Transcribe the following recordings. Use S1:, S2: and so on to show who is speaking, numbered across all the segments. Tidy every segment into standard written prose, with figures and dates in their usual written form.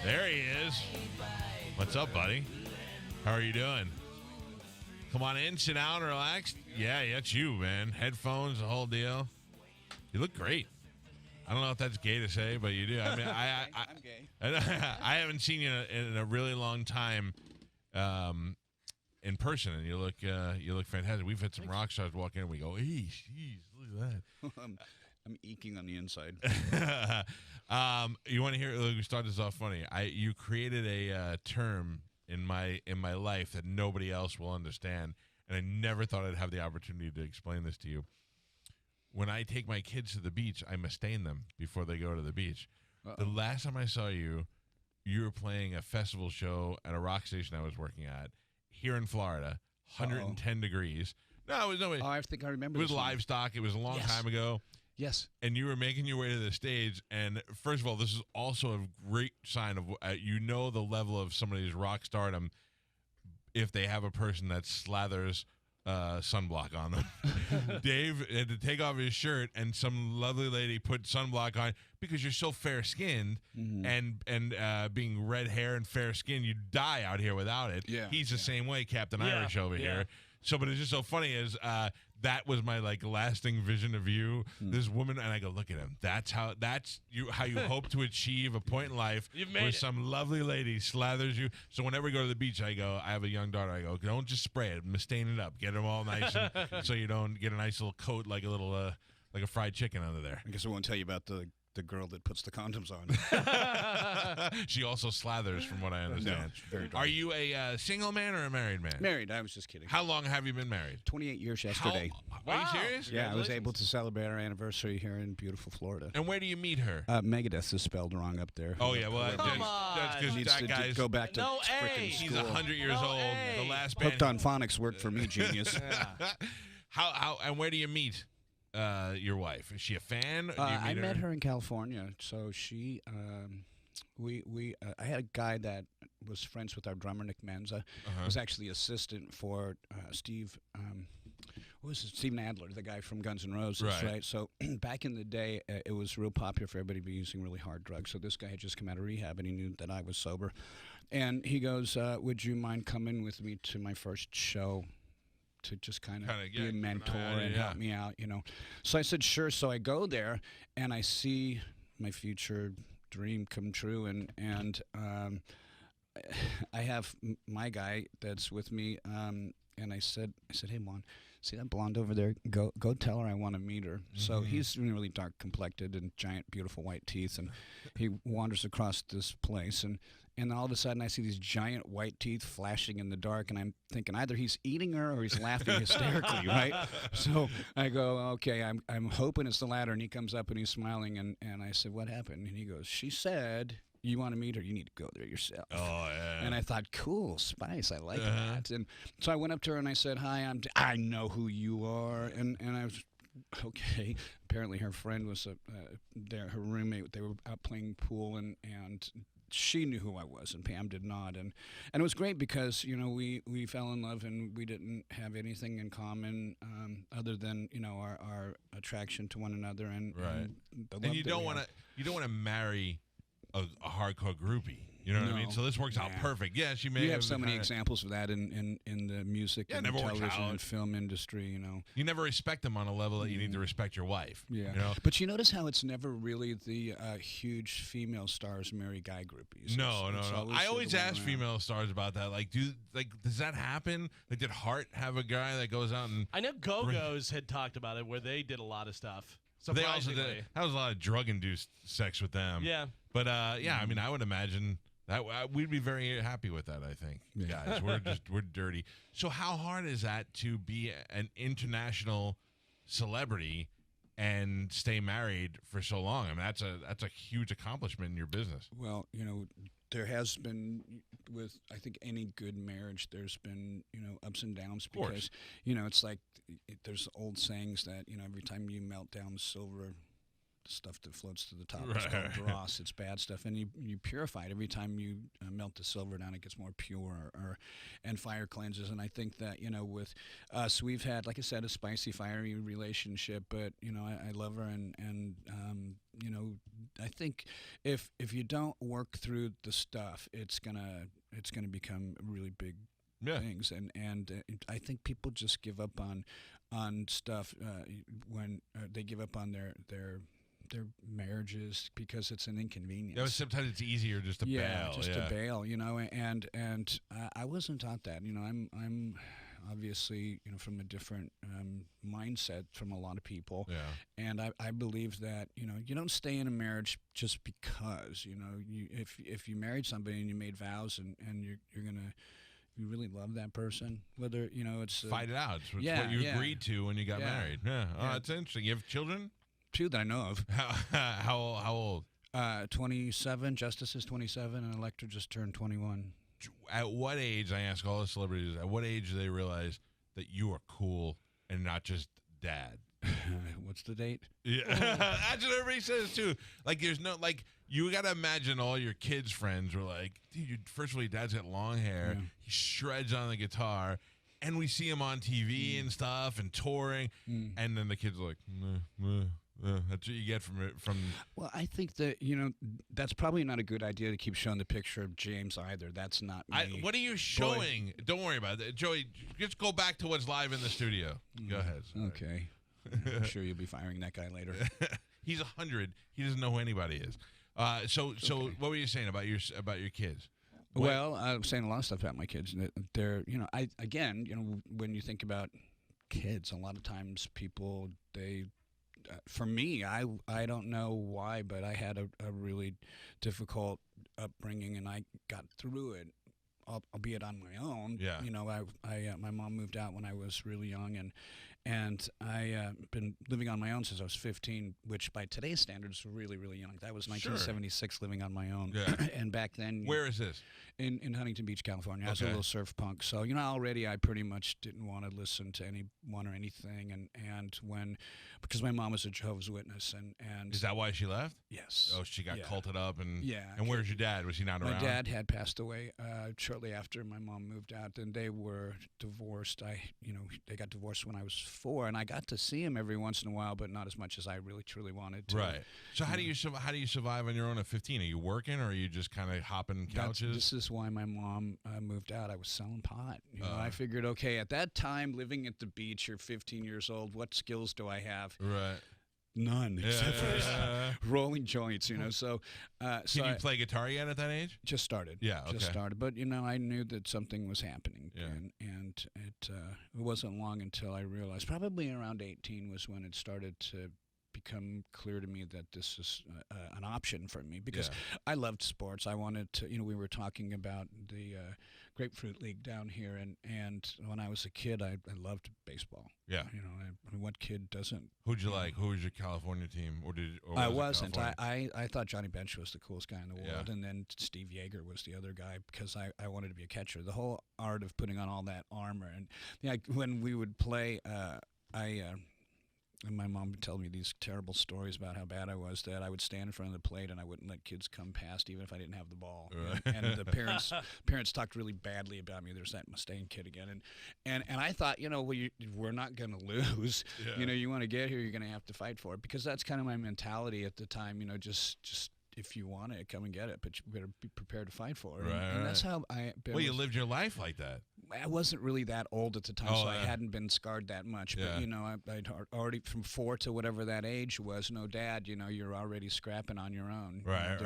S1: There he is. What's up, buddy? How are you doing? Come on in, sit down, relax. Yeah, it's you, man. Headphones, the whole deal. You look great. I don't know if that's gay to say, but you do. I mean,
S2: I'm gay.
S1: I haven't seen you in a really long time in person, and you look fantastic. We've had some rock stars walk in, and we go, "Hey, jeez, look at that."
S2: I'm eking on the inside.
S1: You want to hear? We start this off funny. You created a term in my life that nobody else will understand, and I never thought I'd have the opportunity to explain this to you. When I take my kids to the beach, I Mustaine them before they go to the beach. The last time I saw you, you were playing a festival show at a rock station I was working at here in Florida, 110 degrees. No, it was
S2: I think I remember.
S1: It was
S2: this one.
S1: livestock. It was a long time ago.
S2: Yes.
S1: And you were making your way to the stage. And first of all, this is also a great sign of the level of somebody's rock stardom if they have a person that slathers sunblock on them. Dave had to take off his shirt, and some lovely lady put sunblock on because you're so fair-skinned, and being red hair and fair-skinned, you die out here without it.
S2: Yeah.
S1: He's the same way, Captain Irish over here. So, but it's just so funny is that was my lasting vision of you, this woman, and I go, look at him. That's how you hope to achieve a point in life where some lovely lady slathers you. So whenever we go to the beach, I go, I have a young daughter. I go, don't just spray it, Mustaine it up, get them all nice, so you don't get a nice little coat like a fried chicken under there.
S2: I guess I won't tell you about the girl that puts the condoms on.
S1: She also slathers, from what I understand.
S2: No, it's very dry.
S1: Are you a single man or a married man?
S2: Married. I was just kidding.
S1: How long have you been married?
S2: 28 years yesterday.
S1: Are you serious?
S2: Yeah, I was able to celebrate our anniversary here in beautiful Florida.
S1: And where do you meet her?
S2: Megadeth is spelled wrong up there.
S1: Oh, yeah, well, that's because
S2: needs
S1: that
S2: to
S1: guy's
S2: go back to frickin'
S1: He's
S2: school.
S1: 100 years old. The last band.
S2: Hooked on Phonics worked for me, genius.
S1: How and where do you meet your wife? Is she a fan?
S2: I met her in California. So she, I had a guy that was friends with our drummer Nick Menza. Was actually assistant for Steve. What was it? Steven Adler, the guy from Guns N' Roses, right? So back in the day, it was real popular for everybody to be using really hard drugs. So this guy had just come out of rehab, and he knew that I was sober. And he goes, would you mind coming with me to my first show to just kind of be a mentor and help me out, So I said, sure. So I go there, and I see my future dream come true, and I have my guy that's with me, and I said, hey, Juan, see that blonde over there? Go tell her I want to meet her. So he's really dark complected and giant, beautiful white teeth, and he wanders across this place, and then all of a sudden I see these giant white teeth flashing in the dark, and I'm thinking either he's eating her or he's laughing hysterically, right? So I go, okay, I'm hoping it's the latter, and he comes up and he's smiling, and I said, what happened? And he goes, she said, you want to meet her, you need to go there yourself. Oh, yeah. And I thought, cool, spice, I like that. And so I went up to her and I said, hi, I know who you are. And I was, okay. Apparently her friend was her roommate. They were out playing pool, and she knew who I was, and Pam did not. And it was great because, we fell in love, and we didn't have anything in common other than, our attraction to one another. And the love
S1: you don't want to marry a hardcore groupie. You know what I mean? So this works out perfect. Yeah, she may
S2: have so many examples of that in the music and television and film industry,
S1: You never respect them on a level that you need to respect your wife.
S2: Yeah. But you notice how it's never really the huge female stars marry guy groupies.
S1: No. I always ask female stars about that. Does that happen? Did Hart have a guy that goes out and...
S3: I know Go-Go's had talked about it where they did a lot of stuff.
S1: They also did. That was a lot of drug-induced sex with them.
S3: Yeah.
S1: But, I mean, I would imagine... that we'd be very happy with that, I think, guys. We're dirty. So how hard is that to be an international celebrity and stay married for so long? I mean, that's a huge accomplishment in your business.
S2: Well, there has been, with I think any good marriage, there's been ups and downs because it's like there's old sayings that every time you melt down the silver stuff that floats to the top. It's called dross. It's bad stuff, and you purify it every time you melt the silver down. It gets more pure, and fire cleanses. And I think that with us, we've had, like I said, a spicy, fiery relationship. But I love her, and I think if you don't work through the stuff, it's gonna become really big things, and I think people just give up on stuff when they give up on their marriages because it's an inconvenience.
S1: Sometimes it's easier just to bail.
S2: To bail, and I wasn't taught that. I'm obviously from a different mindset from a lot of people, and I believe that you don't stay in a marriage just because if you married somebody and you made vows and you're gonna. You really love that person, whether it's
S1: fight it out. It's what you agreed to when you got married. Yeah. Oh, that's interesting. You have children?
S2: 2 that I know of.
S1: How old?
S2: 27. Justice is 27, and Electra just turned 21.
S1: At what age? I ask all the celebrities. At what age do they realize that you are cool and not just dad?
S2: What's the date?
S1: Yeah, that's what everybody says too. Like, there's no you got to imagine all your kids' friends were like, dude, first of all, your dad's got long hair. Yeah. He shreds on the guitar, and we see him on TV and stuff and touring, and then the kids are like, that's what you get from it.
S2: Well, I think that that's probably not a good idea to keep showing the picture of James either. That's not me.
S1: What are you showing? Boy. Don't worry about it, Joey. Just go back to what's live in the studio. Go ahead. Sorry.
S2: Okay. I'm sure you'll be firing that guy later.
S1: He's 100. He doesn't know who anybody is. So what were you saying about your kids?
S2: Well, I'm saying a lot of stuff about my kids. They're, when you think about kids, a lot of times people, for me, I don't know why, but I had a really difficult upbringing, and I got through it, albeit on my own.
S1: Yeah.
S2: My mom moved out when I was really young, and I been living on my own since I was 15, which by today's standards is really, really young. That was 1976, living on my own.
S1: Yeah.
S2: And back then...
S1: Where is this?
S2: In Huntington Beach, California. I was a little surf punk. So, already I pretty much didn't want to listen to anyone or anything. And because my mom was a Jehovah's Witness. And
S1: is that why she left?
S2: Yes.
S1: Oh, she got culted up. And
S2: and
S1: where's your dad? Was he not around?
S2: My dad had passed away shortly after my mom moved out, and they were divorced. They got divorced when I was 4, and I got to see him every once in a while, but not as much as I really truly wanted to.
S1: Right. So how do you survive on your own at 15? Are you working, or are you just kind of hopping couches?
S2: This is why my mom moved out. I was selling pot. I figured, okay, at that time, living at the beach, you're 15 years old. What skills do I have?
S1: Right.
S2: None, except for rolling joints, So,
S1: can you play guitar yet at that age?
S2: Just started.
S1: Yeah, okay.
S2: Just started. But I knew that something was happening, and it wasn't long until I realized. Probably around 18 was when it started to become clear to me that this is an option for me, because I loved sports. I wanted to, we were talking about the Grapefruit League down here, and when I was a kid, I loved baseball.
S1: Yeah.
S2: What kid doesn't?
S1: Who'd you like? Who was your California team?
S2: I wasn't. I thought Johnny Bench was the coolest guy in the world, and then Steve Yeager was the other guy, because I wanted to be a catcher. The whole art of putting on all that armor, and when we would play, and my mom would tell me these terrible stories about how bad I was, that I would stand in front of the plate and I wouldn't let kids come past, even if I didn't have the ball.
S1: Right.
S2: And the parents talked really badly about me. There's that Mustaine kid again. And I thought, we're not going to lose.
S1: Yeah.
S2: You want to get here, you're going to have to fight for it, because that's kind of my mentality at the time. Just if you want it, come and get it, but you better be prepared to fight for it.
S1: Right,
S2: and that's how
S1: you lived your life like that.
S2: I wasn't really that old at the time, so I hadn't been scarred that much. But, I'd already, from 4 to whatever that age was, no dad, you're already scrapping on your own.
S1: Right.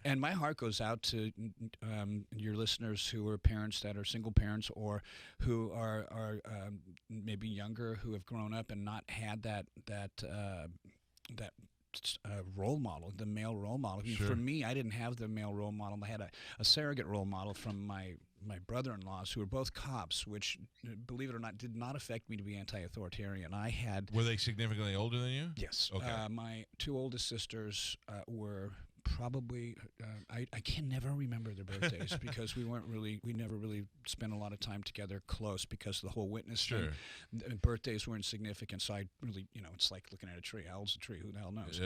S2: And my heart goes out to your listeners who are parents that are single parents, or who are maybe younger, who have grown up and not had that role model, the male role model.
S1: Sure.
S2: For me, I didn't have the male role model. I had a surrogate role model from my brother-in-laws, who were both cops, which, believe it or not, did not affect me to be anti-authoritarian.
S1: Were they significantly older than you?
S2: Yes.
S1: Okay.
S2: My 2 oldest sisters were probably I can never remember their birthdays because we never really spent a lot of time together close because the whole witness thing. Birthdays weren't significant, so I really, it's like looking at a tree. How old's a tree? Who the hell knows?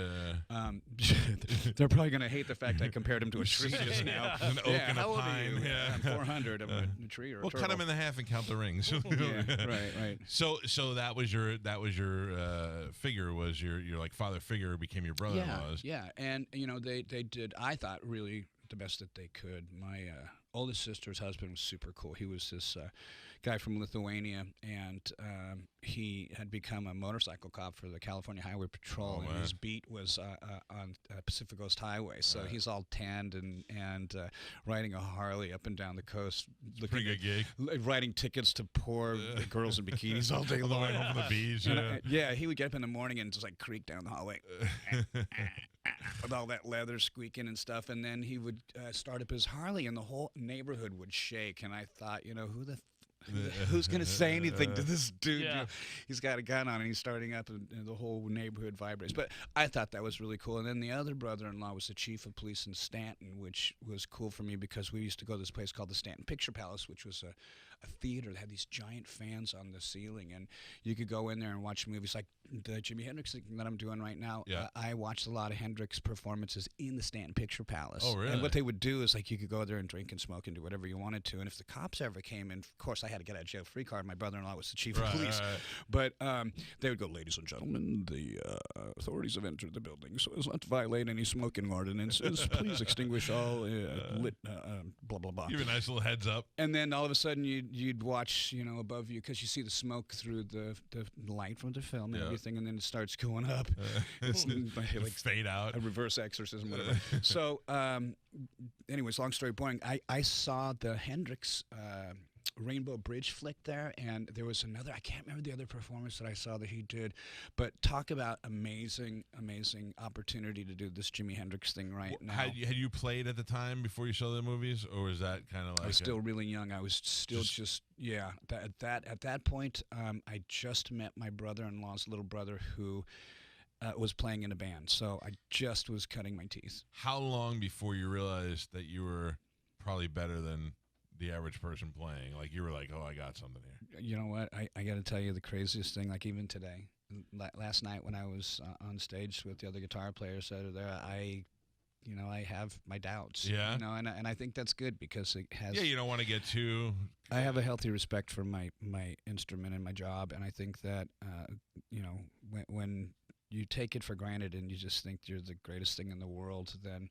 S2: They're probably going to hate the fact I compared him to a tree just now.
S1: An oak and
S2: how
S1: a
S2: old
S1: pine.
S2: Are you?
S1: Yeah.
S2: I'm 400 of a tree or a
S1: Well,
S2: turtle.
S1: cut them in the half and count the rings.
S2: Right.
S1: So that was your figure, was your like father figure became your brother-in-law's.
S2: Yeah, and they did, I thought, really the best that they could. My oldest sister's husband was super cool. He was this guy from Lithuania, and he had become a motorcycle cop for the California Highway Patrol, and his beat was on Pacific Coast Highway. So he's all tanned and riding a Harley up and down the coast.
S1: Pretty good gig.
S2: Writing tickets to poor girls in bikinis all day long.
S1: Home from the beach.
S2: He would get up in the morning and just like creak down the hallway with all that leather squeaking and stuff, and then he would start up his Harley, and the whole neighborhood would shake. And I thought, who's going to say anything to this dude?
S3: Yeah.
S2: He's got a gun on and he's starting up, and the whole neighborhood vibrates. But I thought that was really cool. And then the other brother-in-law was the chief of police in Stanton, which was cool for me because we used to go to this place called the Stanton Picture Palace, which was a theater that had these giant fans on the ceiling, and you could go in there and watch movies like the Jimi Hendrix thing that I'm doing right now.
S1: Yeah.
S2: I watched a lot of Hendrix performances in the Stanton Picture Palace.
S1: Oh, really?
S2: And what they would do is like you could go there and drink and smoke and do whatever you wanted to. And if the cops ever came in, of course I had to get out of jail free card. My brother-in-law was the chief of police. But they would go, ladies and gentlemen, the authorities have entered the building, so as not to violate any smoking ordinances, please extinguish all lit blah, blah, blah.
S1: Give a nice little heads up.
S2: And then all of a sudden you'd watch, above you, because you see the smoke through the light from the film and everything, and then it starts going up. It's like
S1: fade out.
S2: A reverse exorcism, whatever. So, anyways, long story boring. I saw the Hendrix Rainbow Bridge flick there, and there was another, I can't remember the other performance that I saw that he did, but talk about amazing opportunity to do this Jimi Hendrix thing now.
S1: Had you played at the time before you saw the movies, or was that kind of like...
S2: I was still really young. I was still at that point, I just met my brother-in-law's little brother who was playing in a band, so I just was cutting my teeth.
S1: How long before you realized that you were probably better than the average person playing? Like you were like, oh, I got something here.
S2: You know what? I got to tell you the craziest thing. Like even today, last night when I was on stage with the other guitar players that are there, I have my doubts.
S1: Yeah.
S2: And I think that's good because it has.
S1: Yeah, you don't want to get too.
S2: I have a healthy respect for my instrument and my job, and I think that when you take it for granted and you just think you're the greatest thing in the world, then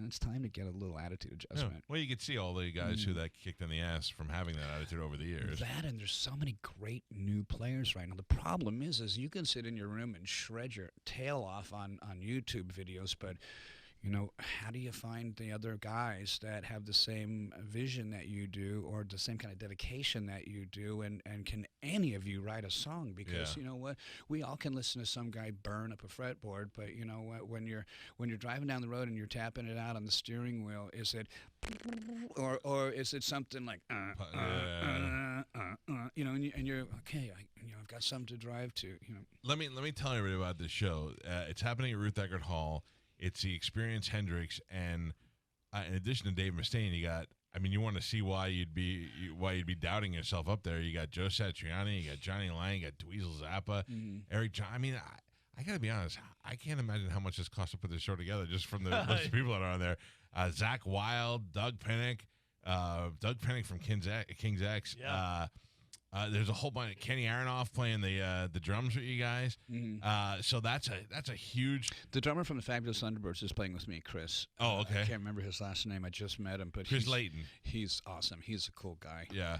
S2: it's time to get a little attitude adjustment.
S1: Yeah. Well, you could see all the guys who that kicked in the ass from having that attitude over the years.
S2: That, and there's so many great new players right now. The problem is you can sit in your room and shred your tail off on YouTube videos, but how do you find the other guys that have the same vision that you do or the same kind of dedication that you do, and can any of you write a song? Because you know what, we all can listen to some guy burn up a fretboard, but you know what, when you're driving down the road and you're tapping it out on the steering wheel, is it or is it something like and you're okay, I've got something to drive to.
S1: Let me tell everybody about this show. It's happening at Ruth Eckerd Hall. It's the Experience Hendrix, and in addition to Dave Mustaine, you got. I mean, you want to see why you'd be doubting yourself up there. You got Joe Satriani, you got Johnny Lang, you got Dweezil Zappa, Eric John. I mean, I got to be honest. I can't imagine how much this costs to put this show together just from the list of people that are on there. Zach Wilde, Doug Pennick from King's X.
S3: Yeah.
S1: There's a whole bunch of Kenny Aronoff playing the drums with you guys. So that's a huge.
S2: The drummer from the Fabulous Thunderbirds is playing with me, Chris.
S1: Oh, okay.
S2: I can't remember his last name. I just met him, but
S1: Chris Layton.
S2: He's awesome. He's a cool guy.
S1: Yeah.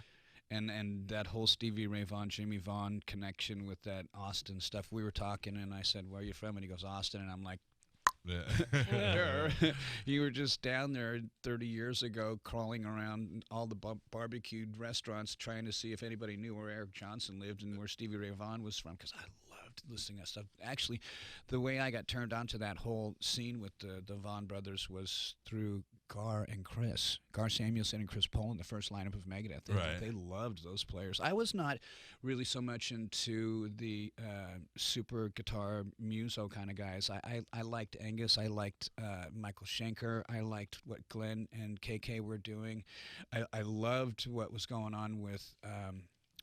S2: And that whole Stevie Ray Vaughan, Jimmy Vaughan connection with that Austin stuff. We were talking, and I said, "Where are you from?" And he goes, "Austin," and I'm like.
S1: Yeah.
S2: You were just down there 30 years ago crawling around all the barbecued restaurants trying to see if anybody knew where Eric Johnson lived and where Stevie Ray Vaughan was from, because I loved listening to that stuff. Actually, the way I got turned on to that whole scene with the Vaughan brothers was through Gar and Chris, Gar Samuelson and Chris Poland, the first lineup of Megadeth. They loved those players. I was not really so much into the super guitar muso kind of guys. I liked Angus. I liked Michael Schenker. I liked what Glenn and KK were doing. I loved what was going on with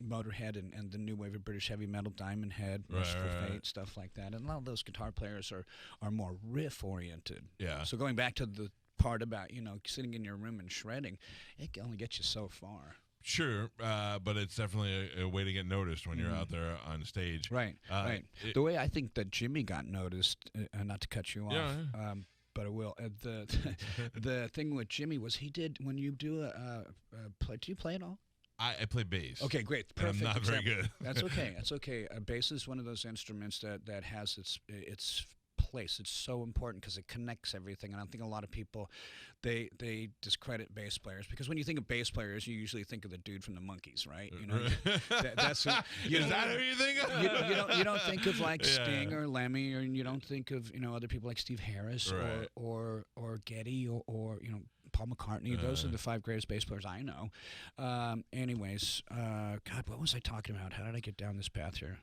S2: Motorhead and the new wave of British heavy metal, Diamond Head, Merciful Fate, stuff like that. And a lot of those guitar players are more riff oriented.
S1: Yeah.
S2: So going back to the part about sitting in your room and shredding, it can only get you so far.
S1: Sure, but it's definitely a way to get noticed when you're out there on stage.
S2: Right. The way I think that Jimmy got noticed, not to cut you off, but I will. The thing with Jimmy was he did, when you do a play, do you play at all?
S1: I play bass.
S2: Okay, great. Perfect.
S1: I'm not very good.
S2: That's okay. That's okay. Bass is one of those instruments that has its place. It's so important because it connects everything. And I think a lot of people, they discredit bass players because when you think of bass players, you usually think of the dude from the Monkees, right? That's who,
S1: is that who you think of?
S2: You don't think of like Sting or Lemmy, or you don't think of other people like Steve Harris or Geddy or Paul McCartney. Those are the 5 greatest bass players I know. Anyways, God, what was I talking about? How did I get down this path here?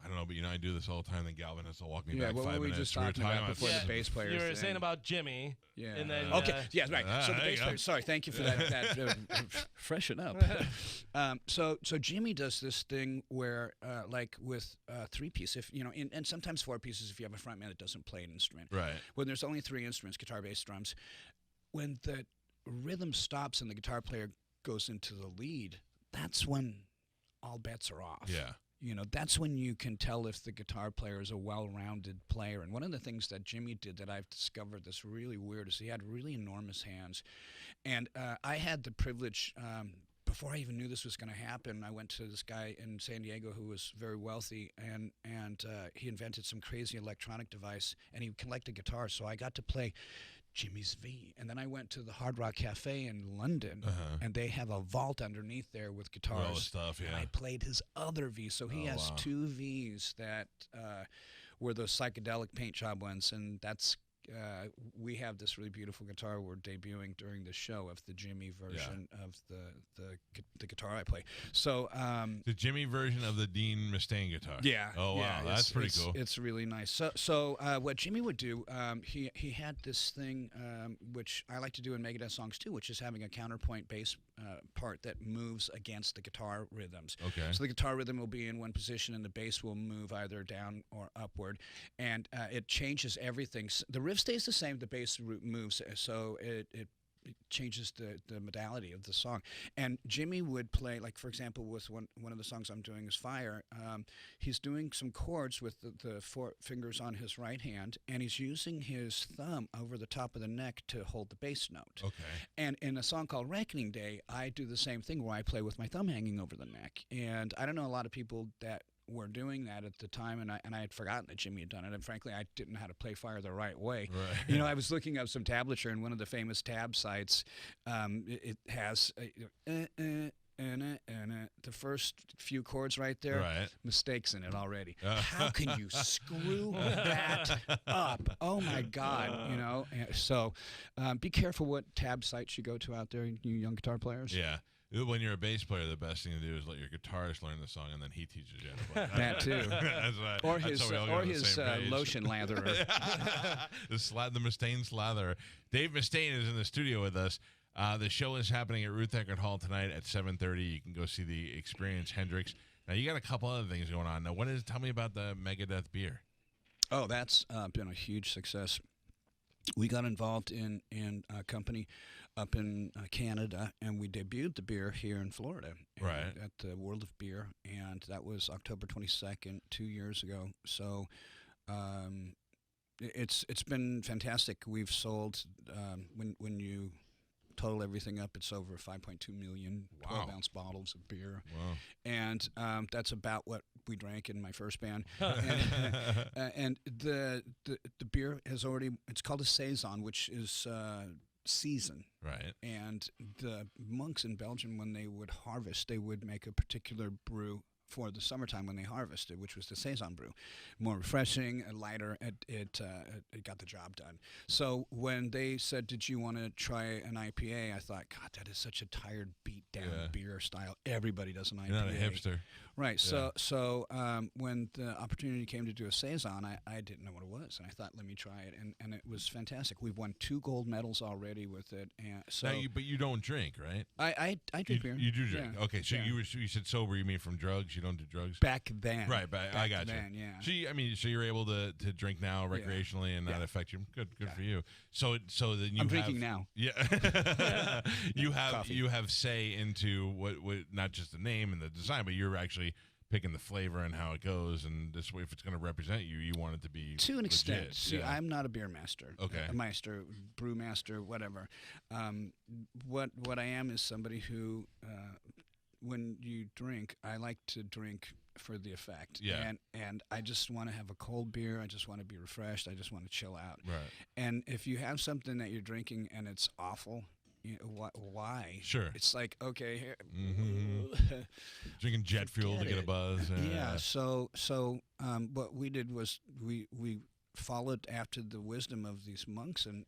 S1: I don't know, but I do this all the time. Then Galvin has to walk me back
S2: what
S1: 5
S2: were we
S1: minutes.
S2: just talking about before the bass players?
S3: You were
S2: thing?
S3: saying about Jimmy.
S2: Yeah.
S3: And then,
S2: okay. Yeah. Right. So the bass players. Sorry. Thank you for that. Freshen up. So Jimmy does this thing where, like with 3-piece, if and sometimes 4 pieces if you have a frontman that doesn't play an instrument.
S1: Right.
S2: When there's only 3 instruments, guitar, bass, drums, when the rhythm stops and the guitar player goes into the lead, that's when all bets are off.
S1: Yeah.
S2: That's when you can tell if the guitar player is a well-rounded player. And one of the things that Jimmy did that I've discovered that's really weird is he had really enormous hands. And I had the privilege, before I even knew this was going to happen, I went to this guy in San Diego who was very wealthy, and he invented some crazy electronic device, and he collected guitars. So I got to play Jimmy's V. And then I went to the Hard Rock Cafe in London, and they have a vault underneath there with guitars.
S1: All the stuff,
S2: and I played his other V. So he has 2 Vs that were those psychedelic paint job ones, and that's we have this really beautiful guitar we're debuting during the show of the Jimmy version of the guitar I play. So
S1: the Jimmy version of the Dean Mustaine guitar.
S2: Yeah.
S1: Oh wow, that's pretty cool.
S2: It's really nice. So what Jimmy would do, he had this thing which I like to do in Megadeth songs too, which is having a counterpoint bass part that moves against the guitar rhythms.
S1: Okay.
S2: So the guitar rhythm will be in one position and the bass will move either down or upward, and it changes everything. The riff stays the same, the bass moves, so it changes the modality of the song. And Jimmy would play, like for example, with one of the songs I'm doing is Fire. He's doing some chords with the 4 fingers on his right hand, and he's using his thumb over the top of the neck to hold the bass note.
S1: Okay.
S2: And in a song called Reckoning Day, I do the same thing where I play with my thumb hanging over the neck. And I don't know a lot of people that were doing that at the time, and I had forgotten that Jimmy had done it, and frankly I didn't know how to play Fire the right way.
S1: Right.
S2: I was looking up some tablature, and one of the famous tab sites, it has the first few chords right there, mistakes in it already. How can you screw that up? Oh my God, So be careful what tab sites you go to out there, you young guitar players.
S1: Yeah. When you're a bass player, the best thing to do is let your guitarist learn the song, and then he teaches you how to play.
S2: That too. Or his lotion latherer.
S1: The Mustaine slather. Dave Mustaine is in the studio with us. The show is happening at Ruth Eckerd Hall tonight at 7:30. You can go see the Experience Hendrix. Now, you got a couple other things going on. Now, tell me about the Megadeth Beer.
S2: Oh, that's been a huge success. We got involved in a company up in Canada, and we debuted the beer here in Florida at the World of Beer, and that was October 22nd, 2 years ago. So it's been fantastic. We've sold, when you total everything up, it's over 5.2 million 12-ounce bottles of beer.
S1: Wow.
S2: And that's about what we drank in my first band. And the beer has already, it's called a Saison, which is season.
S1: Right.
S2: And the monks in Belgium, when they would harvest, they would make a particular brew for the summertime when they harvested, which was the Saison brew. More refreshing, lighter, it got the job done. So when they said, did you want to try an IPA, I thought, God, that is such a tired, beat-down beer style. Everybody does an IPA.
S1: You're not a hipster.
S2: Right.
S1: Yeah.
S2: So when the opportunity came to do a Saison, I didn't know what it was. And I thought, let me try it. And it was fantastic. We've won 2 gold medals already with it. And so
S1: But you don't drink, right?
S2: I drink beer.
S1: You do drink.
S2: Yeah.
S1: Okay, so
S2: Yeah.
S1: you said sober, you mean from drugs? You don't do drugs?
S2: Back then.
S1: Right, but I got you.
S2: then, yeah.
S1: So so you're able to drink now recreationally and not affect you. Good for you. So then you
S2: I'm drinking now.
S1: Yeah. you
S2: Coffee.
S1: have say into what not just the name and the design, but you're actually picking the flavor and how it goes, and this way, if it's going to represent you, you want it to be
S2: to an
S1: legit.
S2: extent. See,
S1: Yeah.
S2: I'm not a beer master.
S1: Okay.
S2: A meister, brew master, whatever. What I am is somebody who, when you drink, I like to drink for the effect.
S1: Yeah.
S2: And I just want to have a cold beer. I just want to be refreshed. I just want to chill out.
S1: Right.
S2: And if you have something that you're drinking and it's awful, you know, why?
S1: Sure.
S2: It's like, okay, here.
S1: Drinking jet fuel to
S2: Forget
S1: get a
S2: it.
S1: buzz.
S2: Yeah. So what we did was we followed after the wisdom of these monks, and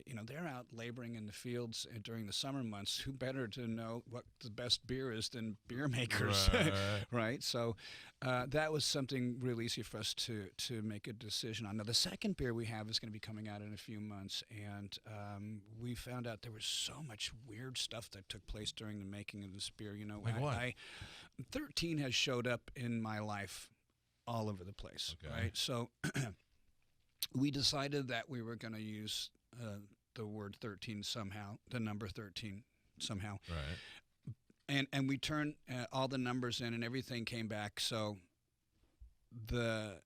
S2: you know, they're out laboring in the fields during the summer months. Who better to know what the best beer is than beer makers,
S1: Right.
S2: right? So that was something really easy for us to make a decision on. Now the second beer we have is going to be coming out in a few months, and we found out there was so much weird stuff that took place during the making of this beer. You know,
S1: Like what?
S2: 13 has showed up in my life all over the place,
S1: Okay.
S2: right? So we decided that we were going to use the word 13 somehow, the number 13 somehow.
S1: Right.
S2: And we turned all the numbers in, and everything came back. So the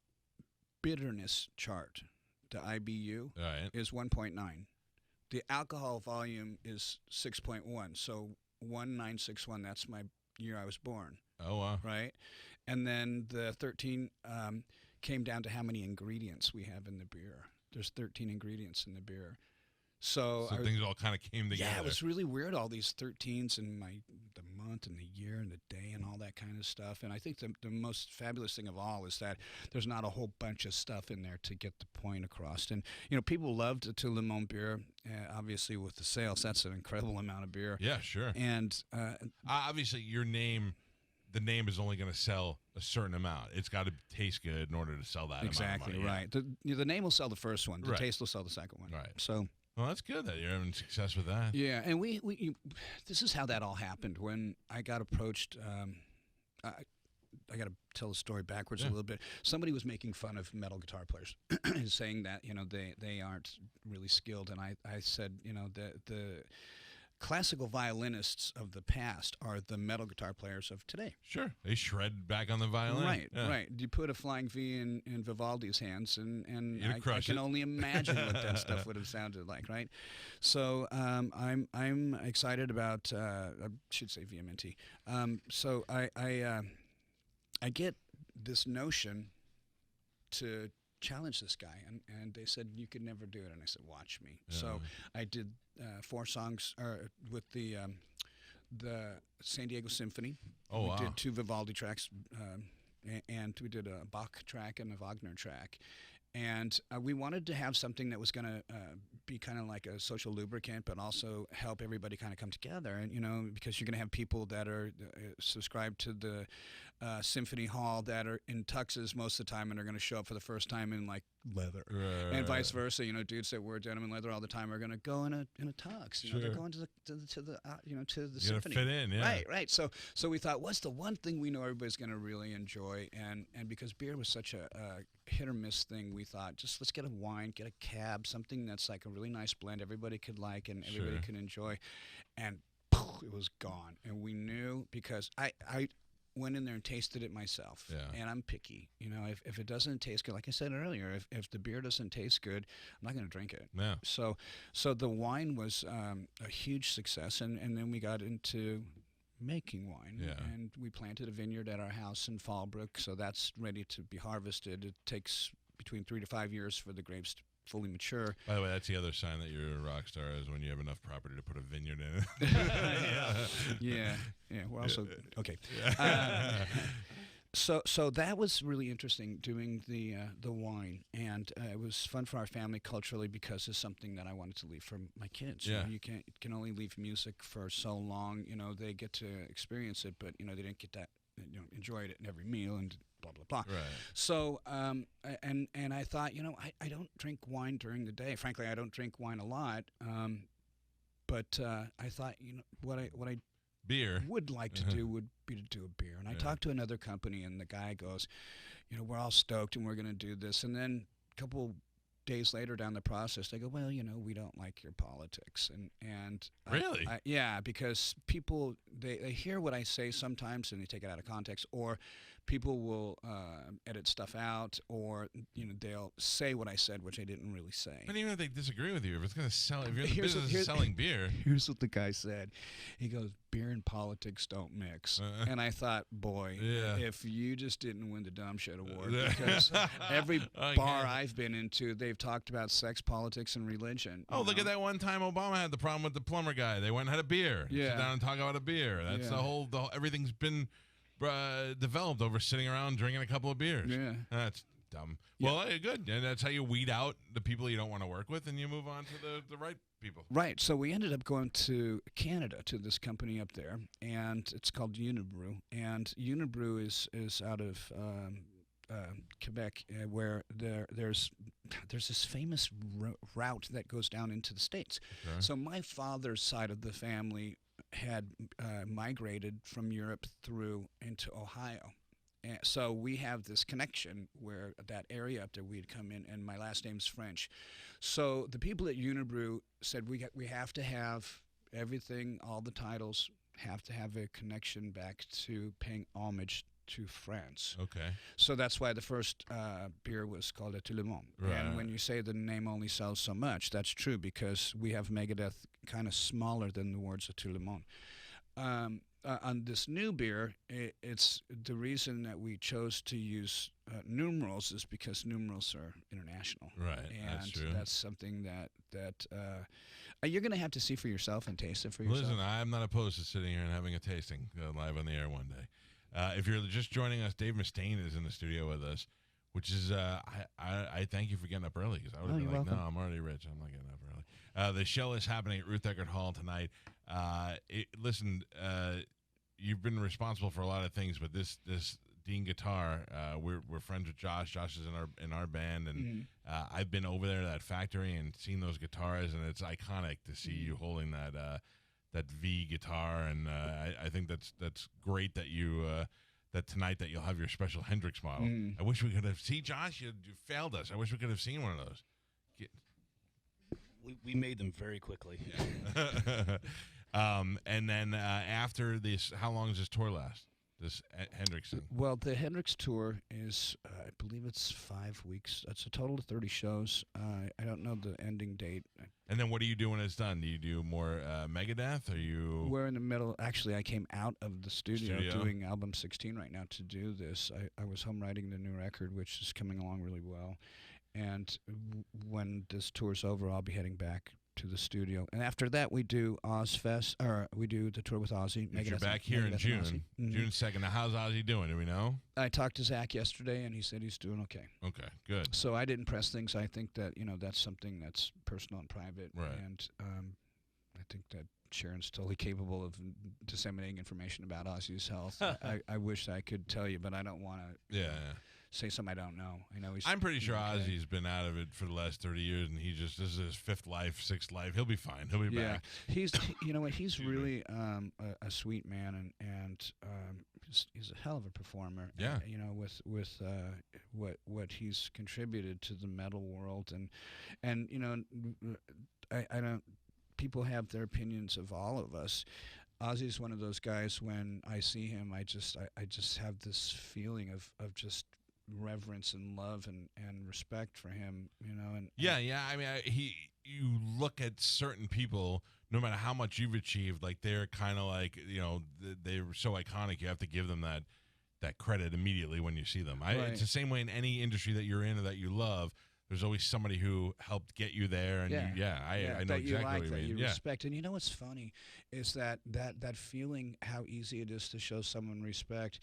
S2: bitterness chart, the IBU,
S1: Right.
S2: is 1.9. The alcohol volume is 6.1. So 1961, that's my year I was born,
S1: Oh, wow.
S2: right? And then the 13 came down to how many ingredients we have in the beer. There's 13 ingredients in the beer. So
S1: things all kind of came together.
S2: yeah, it was really weird, all these 13s and the month and the year and the day and all that kind of stuff. And I think the most fabulous thing of all is that there's not a whole bunch of stuff in there to get the point across. And, you know, people loved the Le Monde beer, obviously with the sales. That's an incredible amount of beer.
S1: Yeah, sure.
S2: And
S1: Obviously, the name is only going to sell a certain amount. It's got to taste good in order to sell that
S2: exactly,
S1: amount of money.
S2: right. The name will sell the first one. The
S1: Right.
S2: taste will sell the second one.
S1: Right.
S2: So...
S1: Well, that's good that you're having success with that.
S2: yeah, and this is how that all happened. When I got approached, I got to tell the story backwards a little bit. Somebody was making fun of metal guitar players, saying that, you know, they aren't really skilled. And I said, you know, the classical violinists of the past are the metal guitar players of today.
S1: Sure. They shred back on the violin.
S2: Right,
S1: Yeah.
S2: right. You put a flying V in Vivaldi's hands, and
S1: You'd
S2: I
S1: crush
S2: can
S1: it.
S2: only imagine what that stuff would have sounded like, right? So I'm excited about I should say VMNT. So I get this notion to challenge this guy, and they said you could never do it, and I said watch me.
S1: Yeah.
S2: So I did 4 songs with the San Diego Symphony.
S1: Oh,
S2: We
S1: wow.
S2: did 2 Vivaldi tracks, and we did a Bach track and a Wagner track. And we wanted to have something that was going to be kind of like a social lubricant, but also help everybody kind of come together. And, you know, because you're going to have people that are subscribed to the symphony hall that are in tuxes most of the time and are going to show up for the first time in, like, leather.
S1: Right.
S2: And vice versa. You know, dudes that wear denim and leather all the time are going to go in a tux. You know, they're
S1: Sure.
S2: going to the
S1: You
S2: symphony.
S1: gotta fit in, yeah.
S2: Right. So we thought, what's the one thing we know everybody's going to really enjoy? And because beer was such a hit or miss thing, we thought, just let's get a wine, get a cab, something that's like a really nice blend everybody could like and everybody
S1: Sure.
S2: could enjoy. And poof, it was gone. And we knew, because I went in there and tasted it myself.
S1: Yeah.
S2: And I'm picky. You know, if it doesn't taste good, like I said earlier, if the beer doesn't taste good, I'm not going to drink it.
S1: Yeah.
S2: So the wine was a huge success, and then we got into making wine.
S1: Yeah.
S2: And we planted a vineyard at our house in Fallbrook, so that's ready to be harvested. It takes between 3 to 5 years for the grapes to fully mature.
S1: By the way, that's the other sign that you're a rock star is when you have enough property to put a vineyard in it.
S2: Yeah. We're also okay. So that was really interesting doing the wine, and it was fun for our family culturally because it's something that I wanted to leave for my kids.
S1: Yeah.
S2: You can only leave music for so long. They get to experience it, but they didn't get that enjoy it in every meal and blah blah blah.
S1: Right.
S2: So and I thought I don't drink wine during the day. Frankly, I don't drink wine a lot. But I thought what I
S1: Beer.
S2: would like to do would be to do a beer. And I talked to another company, and the guy goes, we're all stoked and we're going to do this. And then a couple days later down the process, they go, well, we don't like your politics. And
S1: Really?
S2: yeah, because people, they hear what I say sometimes and they take it out of context, or people will edit stuff out, or they'll say what I said, which I didn't really say.
S1: But even if they disagree with you, if it's going to sell, if you're in the
S2: Here's
S1: business of selling beer,
S2: Here's what the guy said. He goes, beer and politics don't mix. And I thought, boy, if you just didn't win the Dumb Shit Award, because every bar I've been into, they've talked about sex, politics, and religion.
S1: Oh, look at that one time Obama had the problem with the plumber guy. They went and had a beer.
S2: Yeah.
S1: Sit down and talk about a beer. That's the whole, everything's been developed over sitting around drinking a couple of beers.
S2: Yeah.
S1: That's dumb.
S2: Yeah.
S1: Well, good. And that's how you weed out the people you don't want to work with, and you move on to the right people.
S2: Right. So we ended up going to Canada to this company up there, and it's called Unibrew. And Unibrew is out of Quebec, where there's this famous route that goes down into the States.
S1: Okay.
S2: So my father's side of the family had migrated from Europe through into Ohio. And so we have this connection where that area up there we'd come in, and my last name's French. So the people at Unibrew said we have to have everything, all the titles have to have a connection back to paying homage to France.
S1: Okay.
S2: So that's why the first beer was called a Tout le Monde.
S1: Right.
S2: And when you say the name only sells so much, that's true, because we have Megadeth kind of smaller than the words of Tout le Monde. On this new beer, it's the reason that we chose to use numerals is because numerals are international.
S1: Right.
S2: And
S1: That's true.
S2: that's something that you're going to have to see for yourself and taste it for yourself.
S1: Listen, I'm not opposed to sitting here and having a tasting live on the air one day. If you're just joining us, Dave Mustaine is in the studio with us, which is I thank you for getting up early, because I would have been like,
S2: welcome.
S1: no, I'm already rich. I'm not getting up early. The show is happening at Ruth Eckerd Hall tonight. Listen, you've been responsible for a lot of things, but this Dean guitar, we're friends with Josh. Josh is in our band, and I've been over there to that factory and seen those guitars, and it's iconic to see you holding that V guitar, and I think that's great that you that tonight that you'll have your special Hendrix model. I wish we could have. See, Josh, you failed us. I wish we could have seen one of those.
S4: We made them very quickly.
S1: And then after this, how long does this tour last? This Hendrix thing?
S2: Well, the Hendrix tour is, I believe it's 5 weeks. That's a total of 30 shows. I don't know the ending date.
S1: And then what do you do when it's done? Do you do more Megadeth? Or you?
S2: We're in the middle. Actually, I came out of the studio doing album 16 right now to do this. I was home writing the new record, which is coming along really well. And when this tour's over, I'll be heading back to the studio, and after that we do Ozfest, or we do the tour with Ozzy.
S1: You're back here in June, June 2nd. Now, how's Ozzy doing? Do we know?
S2: I talked to Zach yesterday, and he said he's doing okay.
S1: Okay, good.
S2: So I didn't press things. I think that that's something that's personal and private,
S1: right.
S2: And I think that Sharon's totally capable of disseminating information about Ozzy's health. I wish I could tell you, but I don't want to.
S1: Yeah.
S2: Say something I don't know.
S1: I'm pretty sure Ozzy's been out of it for the last 30 years, and this is his 5th life, 6th life. He'll be fine. He'll be back.
S2: He's, you know what? He's really a sweet man, and he's a hell of a performer.
S1: Yeah.
S2: With what he's contributed to the metal world, and I don't. People have their opinions of all of us. Ozzy's one of those guys. When I see him, I just have this feeling of just reverence and love and respect for him, and
S1: I mean, you look at certain people, no matter how much you've achieved, like they're kind of like, they're so iconic, you have to give them that credit immediately when you see them.
S2: Right.
S1: It's the same way in any industry that you're in or that you love. There's always somebody who helped get you there, and I know exactly what you mean.
S2: You respect, and what's funny is that feeling, how easy it is to show someone respect.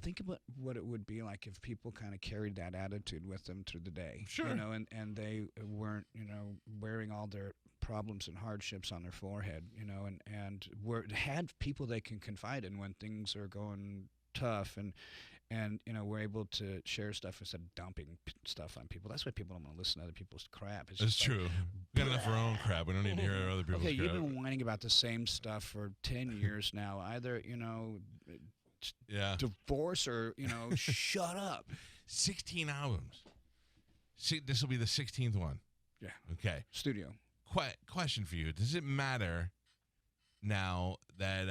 S2: think about what it would be like if people kind of carried that attitude with them through the day.
S1: Sure.
S2: You know, and they weren't, wearing all their problems and hardships on their forehead, and had people they can confide in when things are going tough, and we're able to share stuff instead of dumping stuff on people. That's why people don't want to listen to other people's crap.
S1: That's
S2: just
S1: true. We got enough of our own crap. We don't need to hear other people's
S2: okay,
S1: crap.
S2: you've been whining about the same stuff for 10 years now. Either, divorce or, shut up.
S1: 16 albums. See, this will be the 16th one.
S2: Yeah.
S1: Okay.
S2: Studio.
S1: Question for you. Does it matter now that,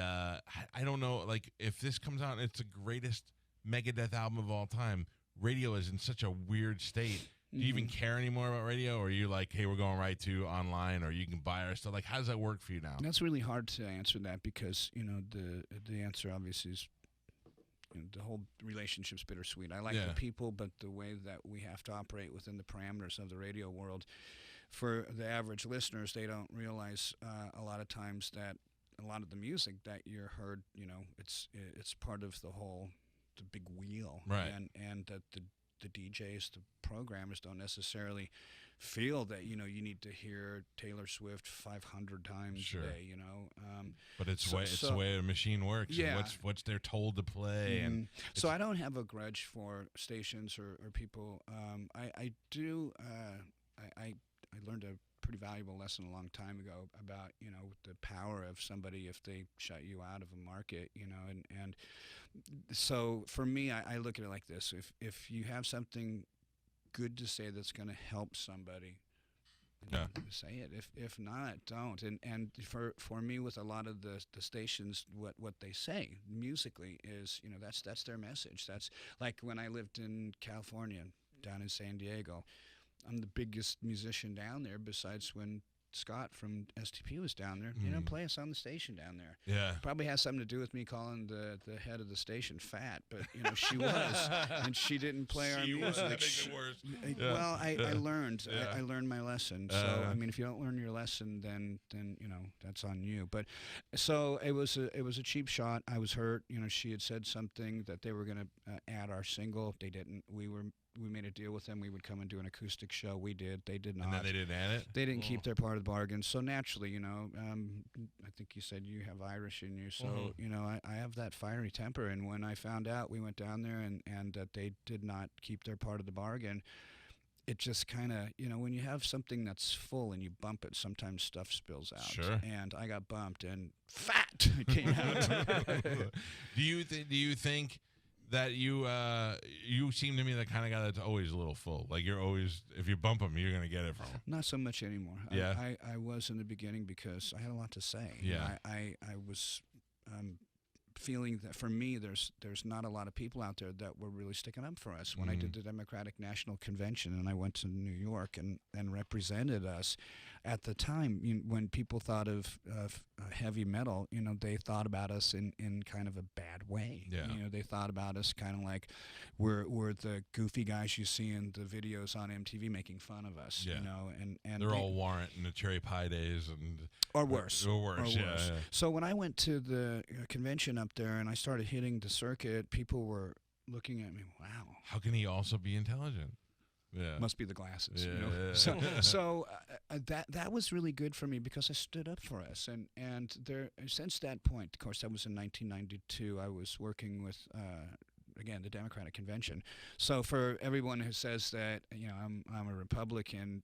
S1: I don't know, like, if this comes out and it's the greatest Megadeth album of all time, radio is in such a weird state. Do you even care anymore about radio, or are you like, hey, we're going right to online, or you can buy our stuff? Like, how does that work for you now?
S2: That's really hard to answer that because, the answer obviously is the whole relationship's bittersweet. I like the people, but the way that we have to operate within the parameters of the radio world, for the average listeners, they don't realize a lot of times that a lot of the music that you're heard, it's part of the big wheel,
S1: right?
S2: And that the DJs, the programmers don't necessarily feel that you need to hear Taylor Swift 500 times a day,
S1: But it's the way a machine works.
S2: Yeah.
S1: And what's they're told to play, and
S2: so I don't have a grudge for stations or people. I do. I learned a pretty valuable lesson a long time ago about the power of somebody if they shut you out of a market, and so for me, I look at it like this: if you have something good to say that's going to help somebody, say it. If not, don't. And for me, with a lot of the stations, what they say musically is that's their message. That's like when I lived in California, down in San Diego. I'm the biggest musician down there, besides when Scott from STP was down there. Play us on the station down there.
S1: Yeah.
S2: Probably has something to do with me calling the head of the station fat, but she was, and she didn't play our music.
S1: That makes it worse.
S2: Well, I learned. I learned my lesson. So I mean, if you don't learn your lesson, then that's on you. But so it was a cheap shot. I was hurt. She had said something that they were going to add our single. They didn't. We made a deal with them. We would come and do an acoustic show. We did. They did not.
S1: And then they didn't add it?
S2: They didn't keep their part of the bargain. So naturally, I think you said you have Irish in you. So, I have that fiery temper. And when I found out, we went down there and that they did not keep their part of the bargain, it just kind of, when you have something that's full and you bump it, sometimes stuff spills out.
S1: Sure.
S2: And I got bumped and fat came out.
S1: Do you think that you seem to me the kind of guy that's always a little full? Like, you're always, if you bump him, you're going to get it from him.
S2: Not so much anymore.
S1: Yeah.
S2: I was in the beginning because I had a lot to say.
S1: Yeah.
S2: I was feeling that for me, there's not a lot of people out there that were really sticking up for us. When I did the Democratic National Convention and I went to New York and represented us, at the time, when people thought of heavy metal, they thought about us in kind of a bad way.
S1: Yeah.
S2: They thought about us kind of like we're the goofy guys you see in the videos on MTV making fun of us.
S1: Yeah.
S2: And
S1: they're all Warrant and the Cherry Pie Days
S2: or worse.
S1: Or worse. Yeah.
S2: So when I went to the convention up there and I started hitting the circuit, people were looking at me. Wow.
S1: How can he also be intelligent? Yeah.
S2: Must be the glasses.
S1: Yeah.
S2: So that was really good for me because I stood up for us, and there since that point, of course, that was in 1992. I was working with again the Democratic Convention. So for everyone who says that I'm a Republican,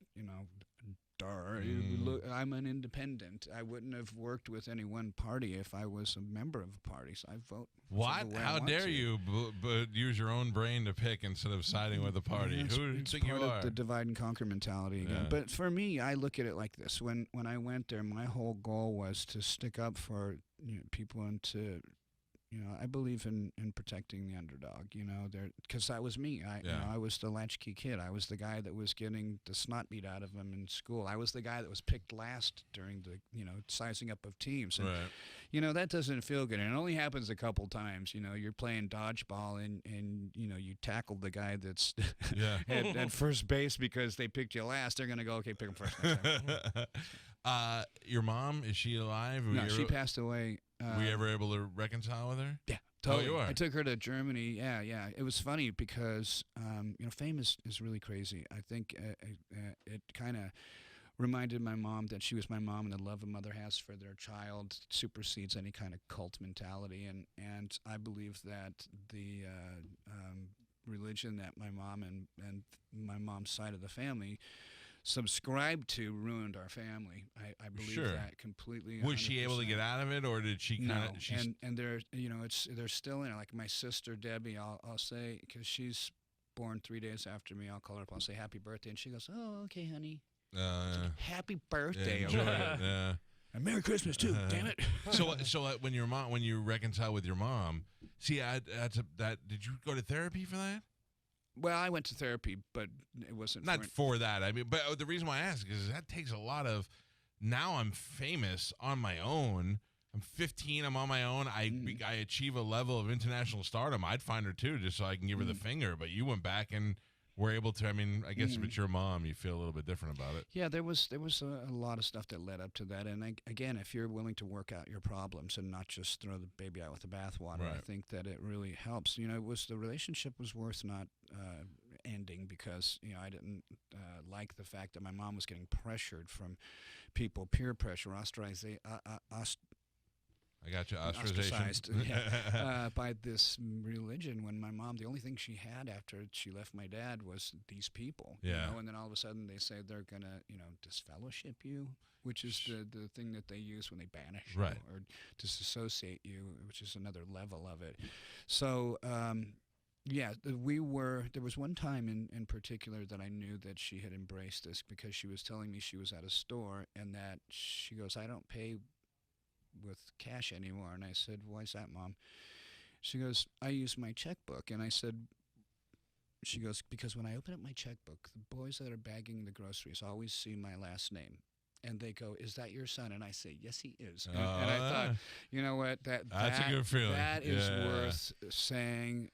S2: I'm an independent. I wouldn't have worked with any one party if I was a member of a party. So I vote.
S1: What? How dare you but use your own brain to pick instead of siding with the party?
S2: Who do you
S1: think you are?
S2: Part of the divide and conquer mentality again.
S1: Yeah.
S2: But for me, I look at it like this. When I went there, my whole goal was to stick up for people and to I believe in protecting the underdog, because that was me. I was the latchkey kid. I was the guy that was getting the snot beat out of him in school. I was the guy that was picked last during the, sizing up of teams. And,
S1: right.
S2: That doesn't feel good. And it only happens a couple times. You're playing dodgeball and you tackled the guy that's at first base because they picked you last. They're going to go, okay, pick him first next time.
S1: Your mom, is she alive?
S2: No, she passed away.
S1: Were you ever able to reconcile with her?
S2: Yeah, Totally.
S1: Oh, you are?
S2: I took her to Germany. Yeah, yeah. It was funny because, fame is really crazy. I think it kind of reminded my mom that she was my mom, and the love a mother has for their child supersedes any kind of cult mentality. And I believe that the religion that my mom and my mom's side of the family subscribed to ruined our family. I believe that completely.
S1: Was she able to get out of it, or did she kind of?
S2: No, and they're they're still in it. Like my sister Debbie, I'll say, because she's born 3 days after me. I'll call her up. I'll say happy birthday, and she goes, "Oh, okay, honey." Happy birthday,
S1: enjoy it. Yeah.
S2: And Merry Christmas too. Damn it.
S1: So when you reconcile with your mom, see, did you go to therapy for that?
S2: Well, I went to therapy, but it wasn't
S1: not for that. I mean, but the reason why I ask is that takes a lot of. Now I'm famous on my own. I'm 15. I'm on my own. I achieve a level of international stardom. I'd find her too, just so I can give her the finger. But you went back and were able to. I mean, I guess if it's your mom, you feel a little bit different about it.
S2: Yeah, there was a lot of stuff that led up to that. And again, if you're willing to work out your problems and not just throw the baby out with the bathwater,
S1: right.
S2: I think that it really helps. The relationship was worth not ending because I didn't like the fact that my mom was getting pressured from people, peer pressure,
S1: I got you.
S2: Ostracized by this religion, when my mom, the only thing she had after she left my dad was these people.
S1: Yeah.
S2: And then all of a sudden they say they're going to, disfellowship you, which is the thing that they use when they banish you or disassociate you, which is another level of it. So, there was one time in particular that I knew that she had embraced this, because she was telling me she was at a store and that she goes, "I don't pay with cash anymore." And I said, "Why is that, Mom?" She goes, "I use my checkbook." And I said, she goes, "Because when I open up my checkbook, the boys that are bagging the groceries always see my last name. And they go, 'Is that your son?' And I say, 'Yes, he is.'" And I thought, you know what? That's
S1: a good feeling.
S2: That is worth saying,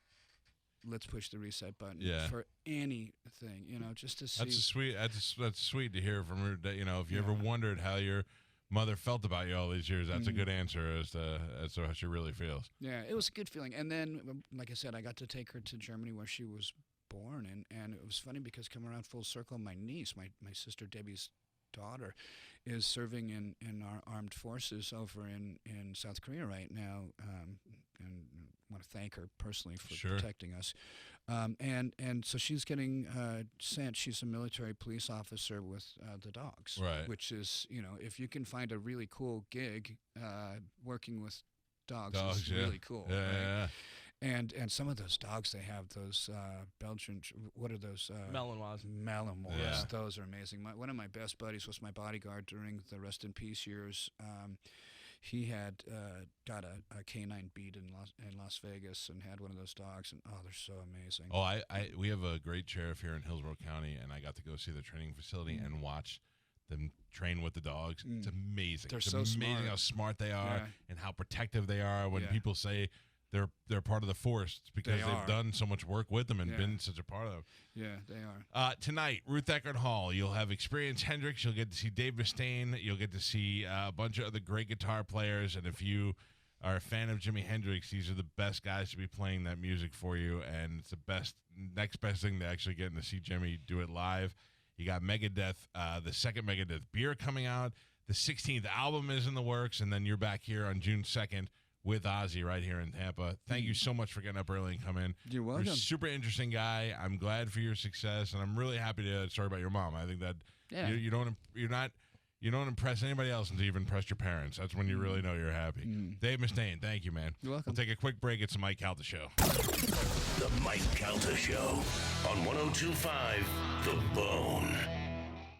S2: let's push the reset button for anything, just to see.
S1: That's sweet to hear from her. That, if you ever wondered how your mother felt about you all these years, that's a good answer as to how she really feels.
S2: Yeah, it was a good feeling. And then, like I said, I got to take her to Germany where she was born, and it was funny because coming around full circle, my niece, my sister Debbie's daughter, is serving in our armed forces over in South Korea right now, and I want to thank her personally for protecting us. And so she's getting sent. She's a military police officer with the dogs,
S1: right? Which
S2: is, if you can find a really cool gig working with dogs is really cool.
S1: Yeah,
S2: right?
S1: yeah.
S2: And some of those dogs, they have those Belgian, what are those?
S3: Malinois.
S2: Malinois.
S1: Yeah.
S2: Those are amazing. One of my best buddies was my bodyguard during the Rest in Peace years. He had got a canine beat in Las Vegas and had one of those dogs, and they're so amazing.
S1: Oh, we have a great sheriff here in Hillsborough County, and I got to go see the training facility and watch them train with the dogs. It's amazing.
S2: They're
S1: it's
S2: so
S1: amazing
S2: smart.
S1: how smart they are and how protective they are. When people say they're part of the force, it's because they've done so much work with them and been such a part of them.
S2: Yeah, they are.
S1: Tonight, Ruth Eckerd Hall, you'll have Experience Hendrix. You'll get to see Dave Mustaine. You'll get to see a bunch of other great guitar players. And if you are a fan of Jimi Hendrix, these are the best guys to be playing that music for you. And it's the next best thing to actually getting to see Jimmy do it live. You got Megadeth, the second Megadeth Beer coming out. The 16th album is in the works. And then you're back here on June 2nd. With Ozzy right here in Tampa. Thank you so much for getting up early and coming.
S2: You're welcome.
S1: You're a super interesting guy. I'm glad for your success, and I'm really happy to sorry about your mom. I think that you don't impress anybody else until you've impressed your parents. That's when you really know you're happy. Dave Mustaine, thank you, man.
S2: You're welcome.
S1: We'll take a quick break. It's the Mike Calta Show.
S4: The Mike Calta Show on 102.5 The Bone.